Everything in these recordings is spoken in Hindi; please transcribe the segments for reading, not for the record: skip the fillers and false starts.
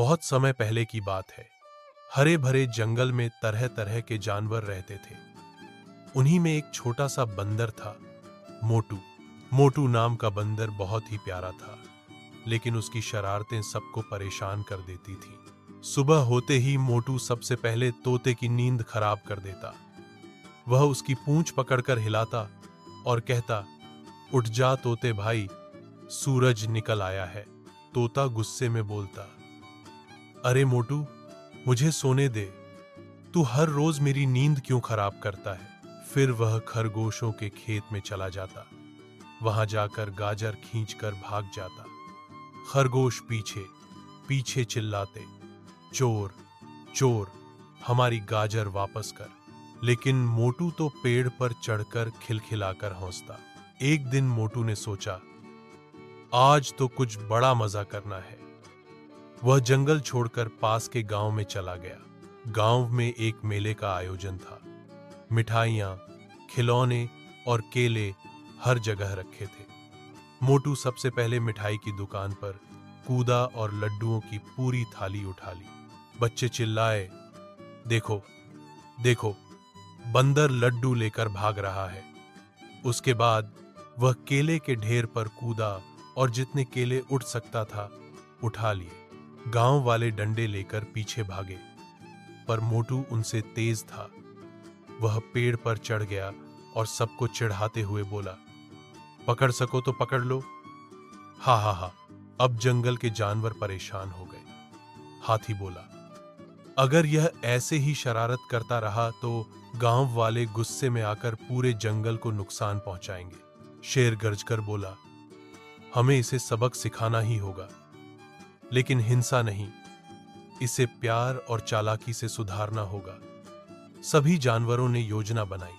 बहुत समय पहले की बात है। हरे भरे जंगल में तरह तरह के जानवर रहते थे। उन्हीं में एक छोटा सा बंदर था, मोटू। मोटू नाम का बंदर बहुत ही प्यारा था, लेकिन उसकी शरारतें सबको परेशान कर देती थी। सुबह होते ही मोटू सबसे पहले तोते की नींद खराब कर देता। वह उसकी पूंछ पकड़कर हिलाता और कहता, उठ जा तोते भाई, सूरज निकल आया है। तोता गुस्से में बोलता, अरे मोटू, मुझे सोने दे, तू हर रोज मेरी नींद क्यों खराब करता है। फिर वह खरगोशों के खेत में चला जाता। वहां जाकर गाजर खींचकर भाग जाता। खरगोश पीछे पीछे चिल्लाते, चोर चोर, हमारी गाजर वापस कर। लेकिन मोटू तो पेड़ पर चढ़कर खिलखिलाकर हंसता। एक दिन मोटू ने सोचा, आज तो कुछ बड़ा मजा करना है। वह जंगल छोड़कर पास के गांव में चला गया। गांव में एक मेले का आयोजन था। मिठाइयां, खिलौने और केले हर जगह रखे थे। मोटू सबसे पहले मिठाई की दुकान पर कूदा और लड्डुओं की पूरी थाली उठा ली। बच्चे चिल्लाए, देखो देखो, बंदर लड्डू लेकर भाग रहा है। उसके बाद वह केले के ढेर पर कूदा और जितने केले उठ सकता था उठा लिए। गांव वाले डंडे लेकर पीछे भागे, पर मोटू उनसे तेज था। वह पेड़ पर चढ़ गया और सबको चिढ़ाते हुए बोला, पकड़ सको तो पकड़ लो। हा हा हा। अब जंगल के जानवर परेशान हो गए। हाथी बोला, अगर यह ऐसे ही शरारत करता रहा तो गांव वाले गुस्से में आकर पूरे जंगल को नुकसान पहुंचाएंगे। शेर गरजकर बोला, हमें इसे सबक सिखाना ही होगा, लेकिन हिंसा नहीं, इसे प्यार और चालाकी से सुधारना होगा। सभी जानवरों ने योजना बनाई।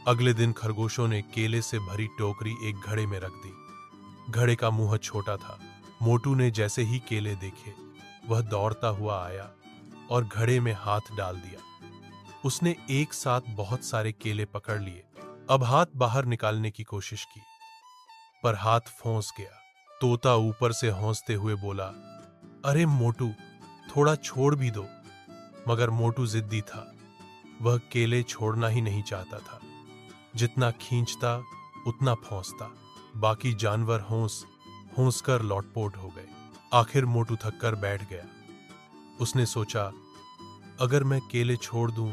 अगले दिन खरगोशों ने केले से भरी टोकरी एक घड़े में रख दी। घड़े का मुंह छोटा था। मोटू ने जैसे ही केले देखे, वह दौड़ता हुआ आया और घड़े में हाथ डाल दिया। उसने एक साथ बहुत सारे केले पकड़ लिए। अब हाथ बाहर निकालने की कोशिश की, पर हाथ फंस गया। तोता ऊपर से हंसते हुए बोला, अरे मोटू, थोड़ा छोड़ भी दो। मगर मोटू जिद्दी था। वह केले छोड़ना ही नहीं चाहता था। जितना खींचता उतना फंसता। बाकी जानवर हौंस कर लौटपोट हो गए। आखिर मोटू थककर बैठ गया। उसने सोचा, अगर मैं केले छोड़ दूं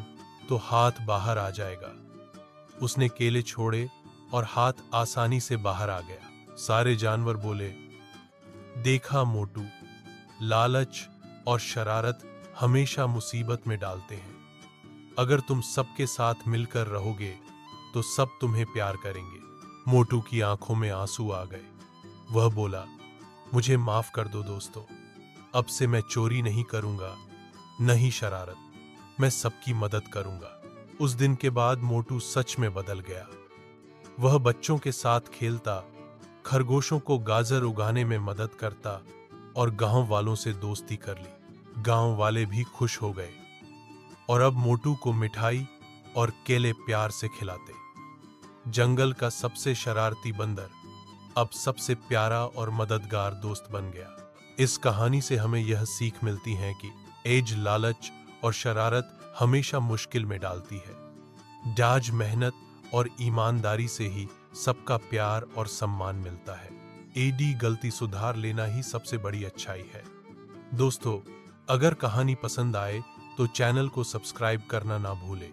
तो हाथ बाहर आ जाएगा। उसने केले छोड़े और हाथ आसानी से बाहर आ गया। सारे जानवर बोले, देखा मोटू, लालच और शरारत हमेशा मुसीबत में डालते हैं। अगर तुम सबके साथ मिलकर रहोगे तो सब तुम्हें प्यार करेंगे। मोटू की आंखों में आंसू आ गए। वह बोला, मुझे माफ कर दो दोस्तों, अब से मैं चोरी नहीं करूंगा, नहीं शरारत, मैं सबकी मदद करूंगा। उस दिन के बाद मोटू सच में बदल गया। वह बच्चों के साथ खेलता, खरगोशों को गाजर उगाने में मदद करता और गांव वालों से दोस्ती कर ली। गांव वाले भी खुश हो गए और अब मोटू को मिठाई और केले प्यार से खिलाते। जंगल का सबसे शरारती बंदर अब सबसे प्यारा और मददगार दोस्त बन गया। इस कहानी से हमें यह सीख मिलती है कि एज, लालच और शरारत हमेशा मुश्किल में डालती है। डाज, मेहनत और ईमानदारी से ही सबका प्यार और सम्मान मिलता है। एडी गलती सुधार लेना ही सबसे बड़ी अच्छाई है। दोस्तों, अगर कहानी पसंद आए तो चैनल को सब्सक्राइब करना ना भूलें।